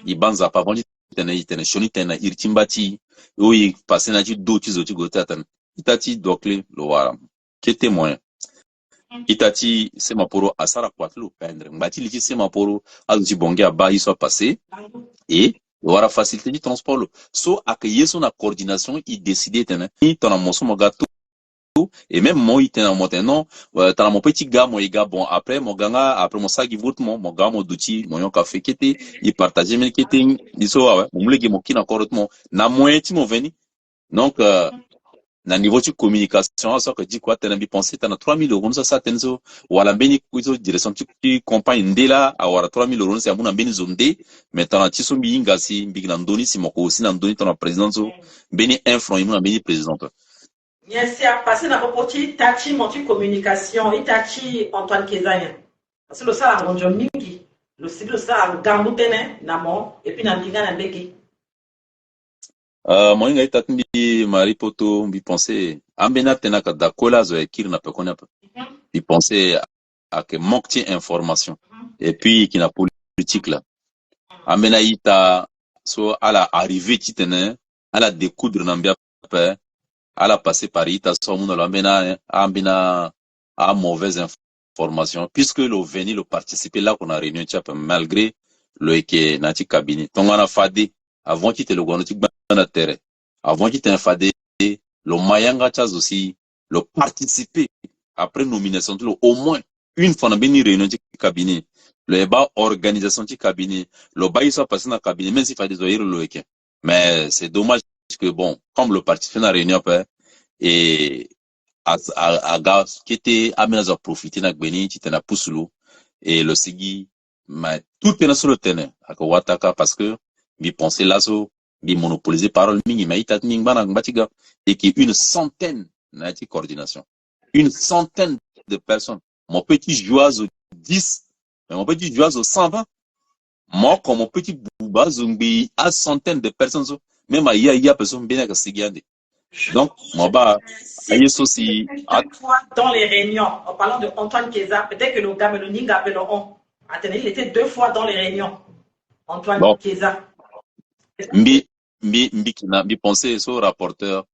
il banza pas bon il tene shoni tene irtimbati oui passer na ti do ti zo ti gota tan itati dokle le wara qui témoin itati sema poro asara kwatlo pendre mbati liti sema poro azuti bonge aba il soit passé et wara facilité du transport so accueillir son coordination il décider tene ni ton amoso mo gâteau et même moi il tena mo non t'as mon petit gars mon gars bon après mon ganga après mon sagi vote mon gars mon douti mon yon café qui était il partageait mais qui était il so ouais mon legi mo kina correctement na moitié mo veni donc na niveau de communication ça que dit quoi t'as envie penser t'as 3000 euros ça tenzo wala beni kuizo direction tu campagne ndela awara 3000 euros c'est amuna beni zonde mais t'as ti so mbinga si mbigna ndoni si moko aussi na ndoni ton président so beni influent imuna beni président Yes, c'est à passer dans le petit tachi monti communication itachi Antoine Kezania parce que le ça a un mingi le cible le ça a gambutene namo et puis na binga na beki. moi ngai tatndi mari poto mbi penser ambena tena ka dakola zo ekir na pekona pa mbi penser à que manque information et puis qui na politique là ambena ita so ala arrivé titene ala découdre na mbia pa ala passer par ita so mun ambena ambena a mauvaise information puisque le venu le participer là qu'on a réunion tchap malgré le que na ti cabinet tongana fade avant qu'il te le gonotik na terre avant qu'il te fade le mayanga chaz aussi le participer après nomination au moins une fois na beni réunion du cabinet le ba organisation du cabinet le ba soit passé dans cabinet même s'il fallait zoyer le week mais c'est dommage que bon comme le participer dans réunion et à gaz qui était amené à profiter na beni tu na pusulu et le sigi mais tout est sur le terrain à Wataka parce que bi penser là so bi monopoliser parole mingi mais itat ning bana ngatiga et qui une centaine na ti coordination une centaine de personnes mon petit joazo 10 mais mon petit joazo 120 moi comme mon petit bouba zumbi à centaine de personnes so même il y a personne bien que sigiande donc moi bah aïe aussi Chaque fois dans les réunions en parlant de Antoine Keza peut-être que le gars me le ninga appelle on attendez il était 2 fois dans les réunions Antoine bon. Keza mbi penser so rapporteur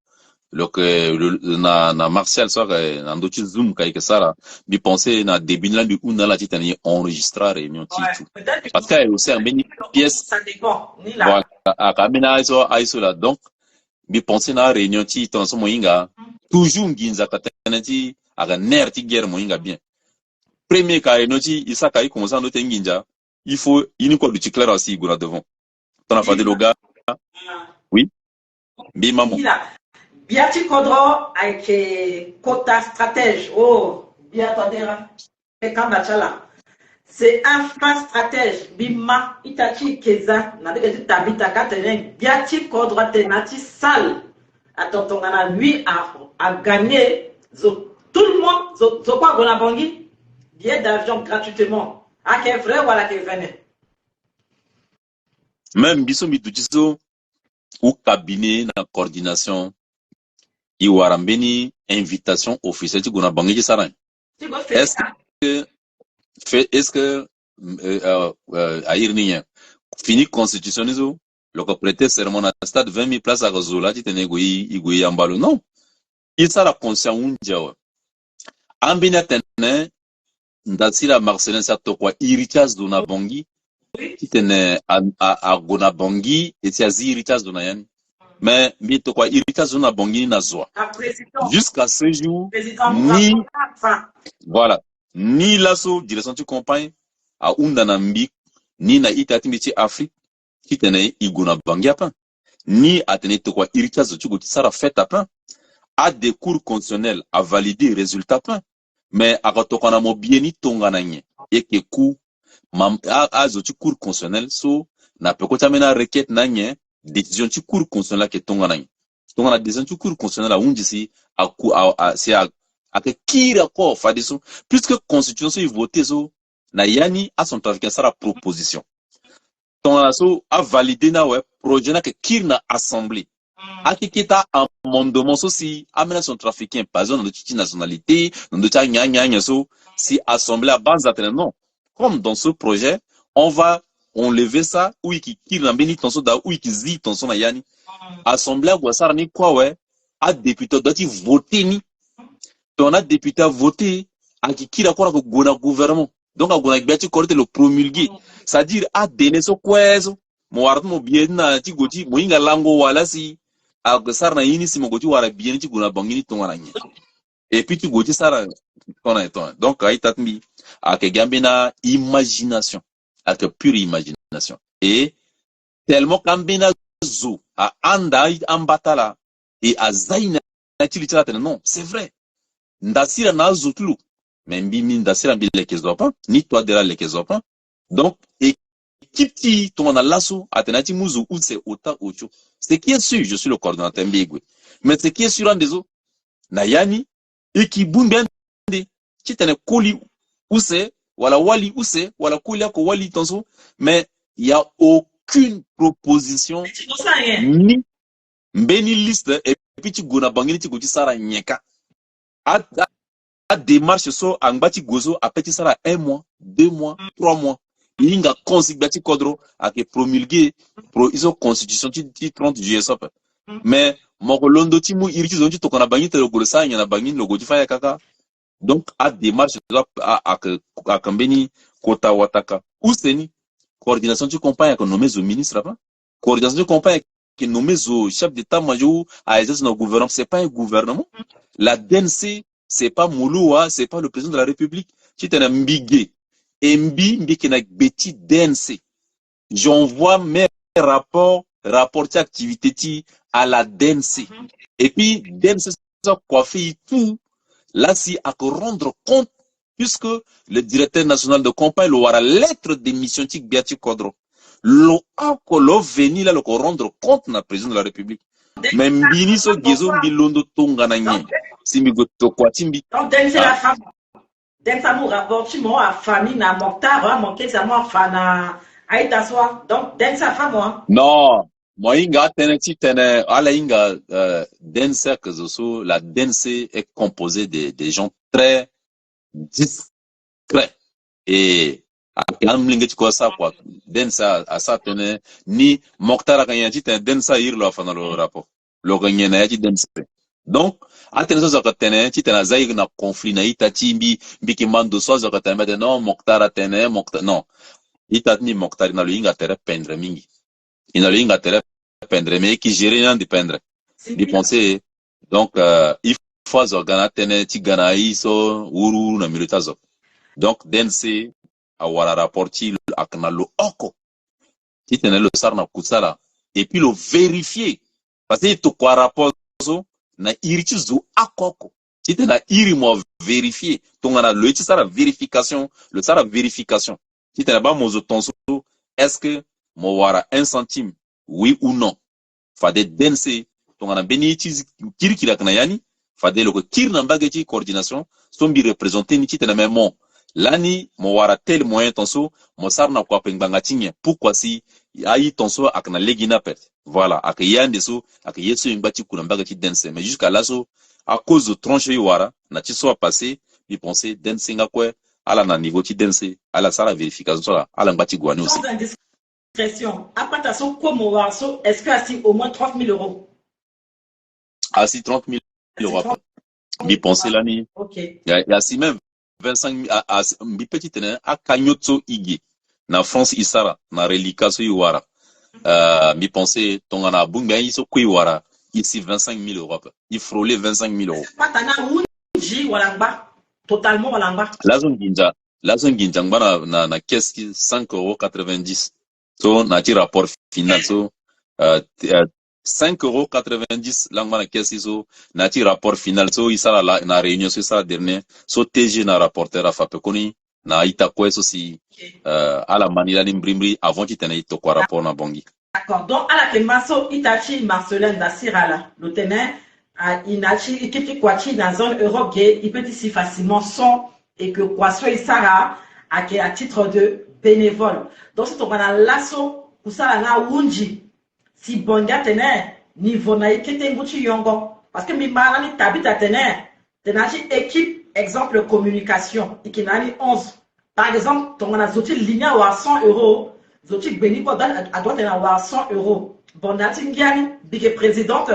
le que na Martial so na ndochi zoom kai que ça mbi penser na début là bi una la titani enregistrer réunion tout parce que aussi un béni pièce ça dépend ni là voilà a kamina iso là donc mbi penser na réunion ti ton so moinga toujours nginza katanati aga nerti guerre moinga bien premier ka réunion ti isa kai commencer no tenginja il faut une quoi du clair aussi gura devant ton a fait le gars oui bi maman Biati Kodro avec quota stratège. Oh, Biatadera. C'est un fin stratège. Bima, Itachi Keza, Nadege Tabita Katenen, Biati Kodro Tenati Sal. Attends, lui a gagné Tout le monde, zo quoi Gonabongi, billet d'avion gratuitement. À quel vrai ou à la quel venait. Même biso mituchiso ou cabinet na coordination i warambeni invitation officielle gona bangi saran. Est-ce que aïr niya fini constitutionnel le ko prêter serment à stade 20 000 places à Gozola ti tene igui ambalo non. Il sera conscient unjawa. Ambina tene ndasira Marcelin sa tokwa héritage dona bangi ti tene a gona bangi et ti azi héritage dona yani. Mais mito kwa héritage dona bangi na zoa. Jusqu'à ce jour ni voilà ni l'asso direction tu compagne a unda na mbi ni na itati miti Afrique qui tene iguna bangi apa ni atene to kwa héritage tu go ti sara fait apa a des cours constitutionnels à valider résultat pas mais a kotokana mo bieni tongana nye et que coup a zoti cours constitutionnel so na peko tamena requête na nye décision ti cours constitutionnel ke tongana nye tongana décision ti cours constitutionnel a undi si a que kira ko fadiso puisque constitution so voté so na yani a son trafiquant sara proposition tongana so a validé na ouais projet na ke kir na assemblée akikita amendement so si amena son trafiquant pas dans notre nationalité dans notre nya so si assemblée à base d'atteindre non comme dans ce projet on va enlever ça ou qui na beni tonso da ou qui zi tonso na yani assemblée kwa sara ni kwa ouais a député doit voter ni ton a député voter akikira kwa ko gona gouvernement donc a gona biati korte le promulguer c'est-à-dire a donner so kwezo mo warto mo bien na ti goti mo inga lango wala si a sara na yini si mo goti wara bien ti gona bangini tongana nye et puis tu goti sara kona eton donc ay tatmi a ke gambena imagination a que pure imagination et tellement kambena zo a anda ambatala et a zaina tilitala non c'est vrai ndasira na zotulu mais mbimi ndasira mbi lekezopa ni toi de la lekezopa donc équipe ti ton na lasso atenati muzu ou c'est ota ocho ce qui est sûr je suis le coordinateur mbigwe mais ce qui est sûr en des autres na yani ikibundende ci tene koli ou c'est wala wali ou c'est wala koli ko wali tonso mais il y a aucune proposition ni mbeni liste et puis tu gona bangini ti goti sara nyeka a démarche so angbati gozo a petit sara 1 mois 2 mois 3 mois inga consigbati kodro a ke promulguer pro iso constitution ti 30 juillet sop mais moko londo ti mu iriti zonti to kona bangi te lo sa nya na bangi lo goti faya kaka donc a démarche a kambeni kota wataka useni coordination tu compagne que nommé au ministre là coordination tu compagne que nommé au chef d'état-major à exercer notre gouvernement c'est pas un gouvernement la DNC c'est pas Mouloua c'est pas le président de la République tu t'es un mbigé mbi qui n'a beti DNC j'envoie mes rapports activité à la DNC et puis DNC ça coiffé tout là si à rendre compte puisque le directeur national de campagne aura lettre d'émission tic biati kodro lo akolo veni là le rendre compte na président de la République même bini so gezo bilondo tonga na nyi simbi goto kwa timbi donc c'est la femme ça nous rapporte mon à famille na Mokhtar manquer ça moi fana aïta soir donc sa femme moi non moi inga teneti tene ala inga dense que zo la dense est composée des gens très discrets et am lingeti ko sa quoi densa asa tene ni Mokhtar kan yanti ten densa ir lo fana lo rapport lo gagné na yanti densa donc atene so ka tene ti tena zai na conflit na itati mbi ki mando so ka tene non Mokhtar atene Mokhtar non itati ni Mokhtar na lo inga tere pendre mingi ina lo inga tere pendre mais qui gérer nan de pendre di penser donc il faut zo gana tene ti gana iso uru na militazo donc dense awara rapporti akna lo oko ti tene lo sarna kutsala et puis le vérifier parce que to kwa rapport so na iriti zo akoko ti tene iri mo vérifier to ngana lo ti sara vérification le sara vérification ti tene ba mozo tonso est-ce que mo wara 1 centime oui ou non fade dense to ngana beni ti kirikira kana yani fade loko kir na mbageti coordination so mbi représenter ni titana même lani mo wara tel moyen tonso mo sarna kwa pengbanga tinye pourquoi si ayi tonso akna legina pet voilà ak yande so ak yeso imbati kuna mbageti dense mais jusqu'à là so à cause de tranche wara na ti so passé bi penser dense nga quoi ala na niveau ti dense ala sala vérification so ala mbati gwani aussi indiscrétion après ta so comme warso est-ce que asi au moins 30 000 euros asi 30 000 euros bi penser lani OK ya si même 25 000 a bi petit tene a kanyotso igi na France isara na relicaso iwara mi pensais tongana bunga iso kuiwara ici 25 000 euros il frôlait 25 000 euros patana unji walangba totalement walangba la zone ginja ngba na caisse 5,90 €. So na ti rapport final so 5,90 € langba na caisse so na ti rapport final so isala la na réunion so isala dernier so TG na rapporteur a fape koni na ita kweso si ala manila ni mbrimri avant ti tene ito kwa rapport na bongi. D'accord. Donc, à la Kemaso, Itachi, Marcelin, Dassirala, le tenant, Inachi, Ikiti, Kwachi, dans la zone Europe, il peut ici facilement son et que Kwaso et Sarah, à titre de bénévole. Donc, c'est on a l'asso, pour ça, on a Wunji. Si Bonga tenait, niveau na ikete nguchi yongo. Parce que mi malani tabit à tenait, tenachi équipe, exemple, communication, ikinani 11. Par exemple, on a zoti ligne à 100 €. Zoti Beni à droite et à 100 €. Bon, Natingiani, big présidente.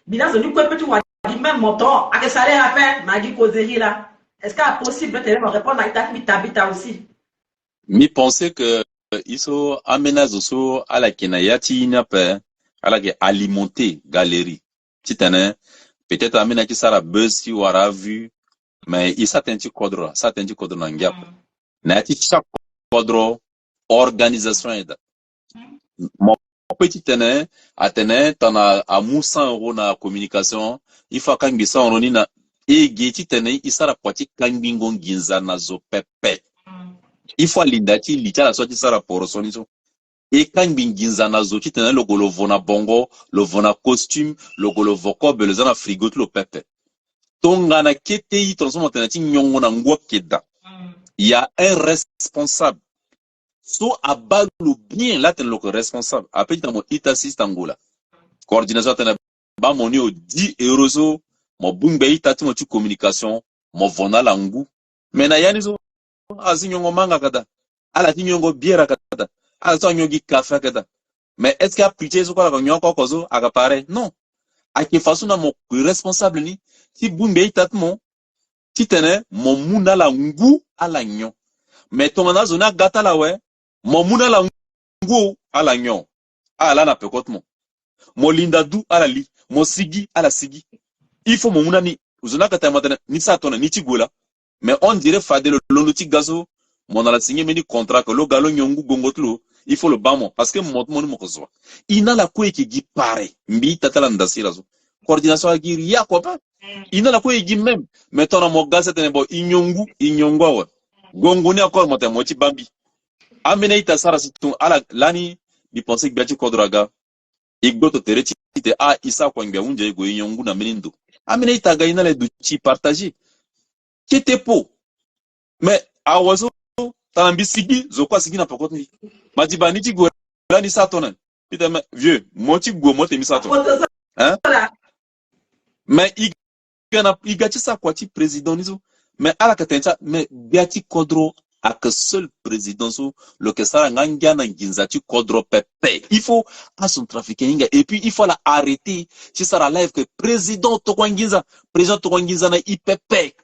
Bila zoni quoi petit ou même montant, à que ça l'air à peine, Magui Kozeri là. Est-ce qu'il est possible de me répondre à Itak Mitabita aussi? Mi pensais que iso aménage so à la kenayati n'ape à la alimenter galerie. Titane peut-être amena qui sera buzz si aura vu mais il s'attend quadre n'angiap. Nati chaque quadre organisation aide. Mon petit tene atene tana à 100 € na communication il faut quand bisa ononi na e geti tene isara kwati kangbingo ginza na zo pepe il faut lindati licha la sorti sara porosoni so e kangbinginza na zo tene le golo vona bongo le vona costume le golo vokobe le zana frigo le pepe tonga na kete yi transforme tene ti nyongo na ngwa keda il y a un responsable so abalu bien là ten loko responsable après dans mon itasis tangola coordination tena ba moni o 10 € so mo bungbe itati mo tu communication mo vona langu mena yani so azinyongo manga kada ala tinyongo biera kada ala so nyongi kafe kada mais est-ce qu'il a pitié so kwa nyongo kozo akapare non ake façon na mo responsable ni ti bungbe itati mo ti tene mo muna langu ala nyon mais tongana zona gata la we mo muna la ngu ala nyon ala na pekotmo mo linda du ala li mo sigi ala sigi il faut mo muna ni zona kata matana ni sa tona ni tigola mais on dirait fade le lonuti gazo mon ala signé meni contrat que lo galo nyongu gongotlo il faut le bamo parce que mo mo kozwa ina la ko eki gi pare mbi tatala ndasira zo coordination agiri ya ko pa ina la ko egi même mais tona mo gasa tene bo inyongu wa gongoni akor mo te mo ti bambi amene ita sara situ ala lani bi penser que biati kodraga igboto tereti te a isa kwa ngbe unje go inyongu na menindo amene ita ga ina le du chi partager kete po mais awazo tambi sigi zo kwa sigi na pokotni majibani ti go lani satonan pita vieux mo ti go mo te mi saton hein mais igati sa kwa ti président nizo mais ala katencha mais biati kodro ak seul président so le que ça nganga na nginzati kodro pepe il faut à son trafiquing et puis il faut la arrêter si ça la live que président to nginza na IPP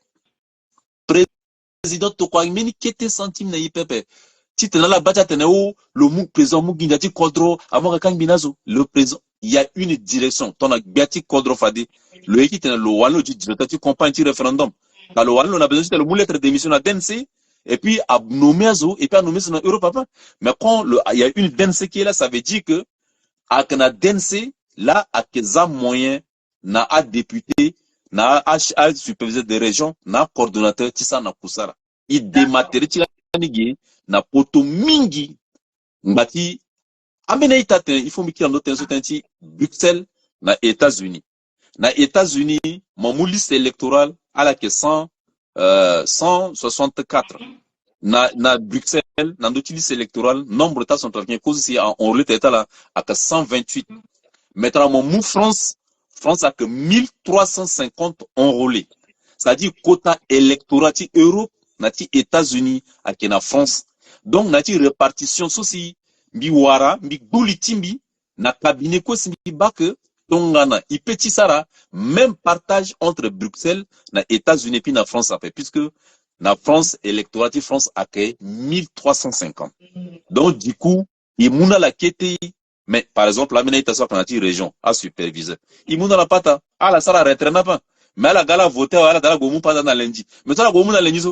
président to mini kete centime na IPP ti tena la bacha tena o le mu président mu nginzati kodro amaka kanginazo le président il y a une direction ton biati kodro fadi le qui tena lo walo du directeur tu campagne ti référendum dans le walo on a besoin de le lettre d'émission à DNC et puis à nommer Azo, et puis à nommer son Europe papa. Mais quand il y a une DNC qui est là, ça veut dire que à la DNC, là, à quels moyens, na a député, na a superviseur des régions, na coordonnateur, tisa na kusara. Il dématérialise tila na poto mingi, mbati, amena itate, il faut mikira noter un Bruxelles, na États-Unis. Na États-Unis, mon liste électorale à la que 164. Na Bruxelles, na notre liste électorale, nombre de centrafricains, cause si on relève état là, à que 128. Maintenant, mon France a que 1350 enrôlés. C'est-à-dire, quota électoral, Europe, nati États-Unis, à la France. Donc, nati répartition, ceci, mi wara, mi boulitimbi, na cabinet, ko si mi bake, tongana, ipeti sara, même partage entre Bruxelles, na États-Unis, puis na France, après, puisque, na France électoral, France accueille 1350. Donc, du coup, il mouna la kete, mais par exemple, la menace sur la région, à superviser. Il mouna la pata, à la sala retraite pas. Mais la gala voté, à la gala gomu pas dans lundi. Mais ça la gomu dans lundi,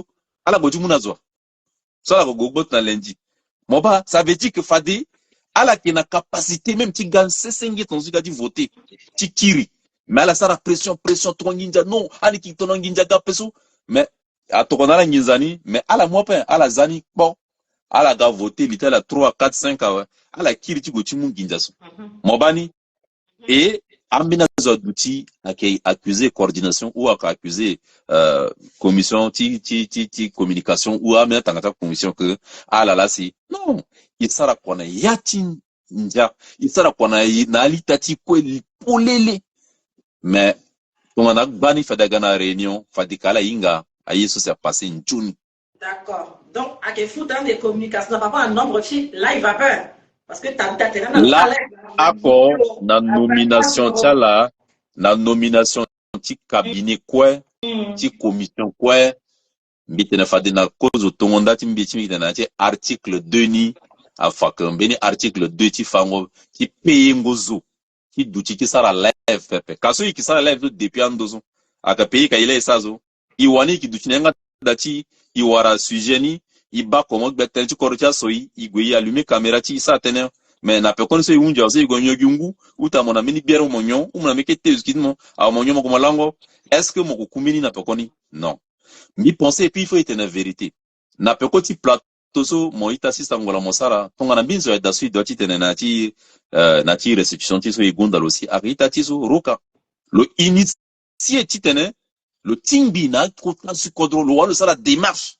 à la gomu na zo. Ça la gomu dans lundi. Moba, ça veut dire que Fadi, à la qui na capacité, même ti gagne, c'est cinq ton ziga di voter, ti kiri. Mais à la sala pression, ton ninja, non, ali ki ton ninja da peso. Mais, à ton la ninjani, mais à la mopa, à la zani, bon. À la gars voté, il était là 3, 4, 5, à la kiriti go timun ginjaso. Mobani. Et, ambina zodouti, accusé coordination ou accusé, commission, communication ou amena tangata commission que, ah là là, c'est, non. Il sera qu'on a yatin, il sera qu'on a nali tati kwe polele. Mais, on a bani fadagana réunion, fadikala inga, ayeso s'est passé une journée. D'accord. Donc, à quel fou dans des communications, par rapport à un nombre de chiffres, là, il va peur. Parce que t'as là, accord, na nomination, tiens na nomination, ti cabinet, quoi, ti commission, quoi, mbitena fade na cause au tongonda, ti mbiti mbitena, ti article 2 ni, afaka, mbeni article 2 ti fango, ti paye ngozo, ti douti ki sara live, pepe. Kaso yi ki sara live depuis andozo, aka paye ka ile esazo, iwani ki douti nenga dati, iwara sujeni, iba komok betel ti korotia soyi, igwe allumer caméra ti isa tene, mais na pekon se unja se igonyo gyungu, uta mona mini biero monyo, umna meke tezu kidmo, a monyo moko malango, est-ce que moko kumini na pekoni? Non. Mi pensez et puis il faut être une vérité. Na pekoti plateau so mo ita sista ngola mosara, tonga na binzo ya dasu do ti tene na ti reception ti so igunda losi, arita ti so roka. Le initié ti tene, le timbi na kota su kodro lo walo sala démarche.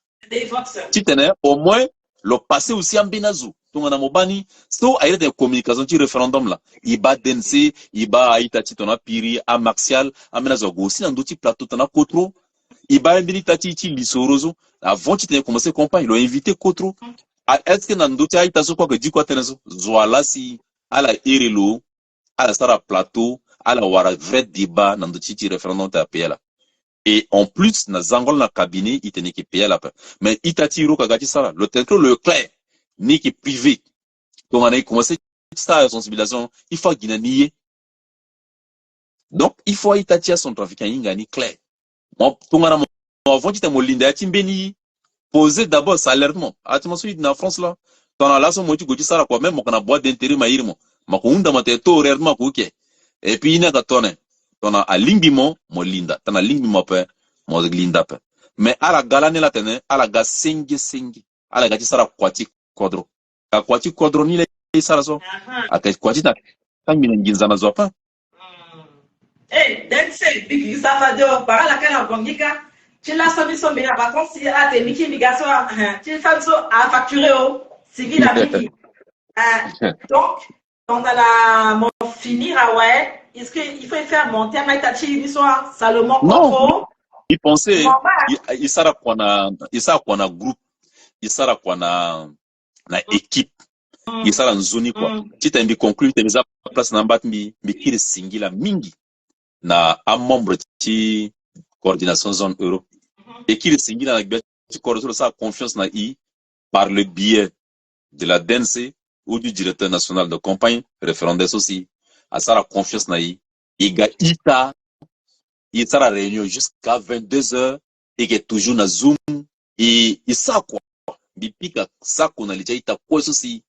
Titene, au moins, le passé aussi en Benazo. Donc, on a mobani, so, il y a des communications du référendum là. Iba Dense, Iba Aïta Titona Piri, a Martial, a Menazo, aussi dans d'autres plateaux, t'en as Kotro, Iba Mbinitati, Lissorozo, avant tu t'es commencé campagne, ils l'ont invité Kotro. Est-ce que dans d'autres Aïta, so quoi que dit quoi Tenazo? Zoala si, à la Erelo, à la Sara Plateau, à la Wara, vrai débat, dans d'autres référendum, t'as payé là. Et en plus, na zangol na cabinet, il tenait qui payer la paix. Mais itati ro kagati ça, le tel que le clair, ni qui privé. Donc on a commencé ça à sensibilisation, il faut guinanier. Donc il faut itati à son trafiquant ingani clair. Moi, ton ana avant tu t'es molinda timbeni, poser d'abord salairement. Attention, na France là, ton ala son motu goti ça quoi même on a boîte d'intérêt maïrmo. Ma ko unda mate to horairement ko ke. Et puis ina ka tone. Tona a limbimo mo linda tana limbimo pe mo linda pe mais ala galane la tene ala ga sengi ala ga sara kwati kodro ka kwati kodro ni le sara so aka kwati ta tangi nginza na zo pa Dense big safado para la kana bongika tu la solution bien par contre si a te miki migration tu fais ça à facturer au civil à miki donc on a la mon finir ouais. Est-ce qu'il faut faire monter un Itachi l'histoire Salomon non il pensait il sera quoi na groupe il sera quoi na équipe il sera en zone quoi si tu as conclu tu as place na bat mi kiri singila mingi na un membre de coordination zone euro et kiri singila na gbe tu coordonne ça confiance na par le biais de la DNC ou du directeur national de campagne référendaire aussi à ça la confiance na iga ita sera réunion jusqu'à 22h et que toujours na zoom et ça quoi bipika ça qu'on a déjà ita quoi aussi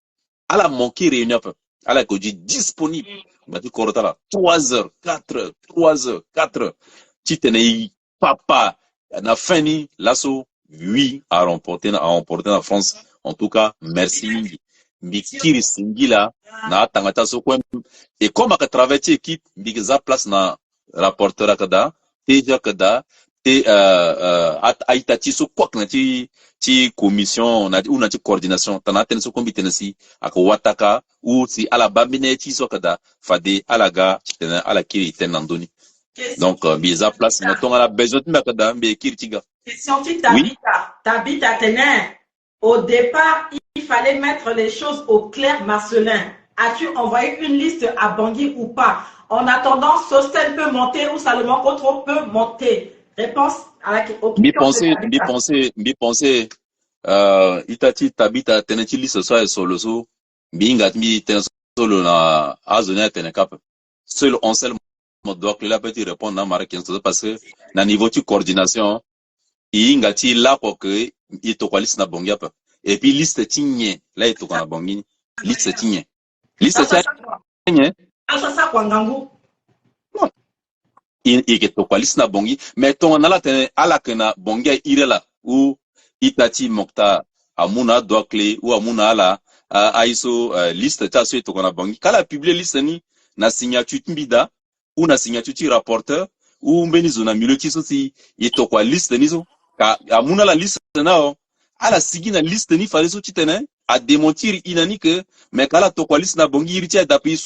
à la manquer réunion à la que disponible bah tu corota là 3h 4h 3h 4h tu tenais papa na fini l'assaut oui à remporter la France en tout cas merci Mikiri Singila na tangata so kwem et comme à travers l'équipe biza place na rapporteur kada te jakada te aita ti so kwak na ti commission na una ti coordination tana ten so kombi tenasi aka wataka u si ala bambine ti so kada fade alaga tena ala kiri tenandoni donc biza place na tonga la besoin de kada be kiri tiga. Question tu t'habites à Ténin. Au départ, il fallait mettre les choses au clair, Marcelin. As-tu envoyé une liste à Bangui ou pas? En attendant, Sosten peut monter ou Salomon Kotro peut monter. Réponse à la question. Mi pensé, itati tabita teneti liste so solo so, bingat mi ten solo na azone tenen cap. Seul on seul doit que la petite répondre na mara question parce que na niveau de coordination, ingati la pour que il to liste na bongia pa. Et puis liste tinye, là il to na bongi, liste tinye. Liste tinye. Asa sa kwa ngangu. Il to liste na bongi, mais ton na la ten ala kana bongia irela ou itati mokta amuna doit clé ou amuna ala aiso liste ta so to na bongi. Kala publier liste ni na signature mbida ou na signature ti rapporteur ou mbeni zona miloti so si ito kwa liste nizo ka amuna la liste nao ala sigi na liste ni fale so titene a démentir inani que mais kala to kwa liste na bongi iriti a d'appui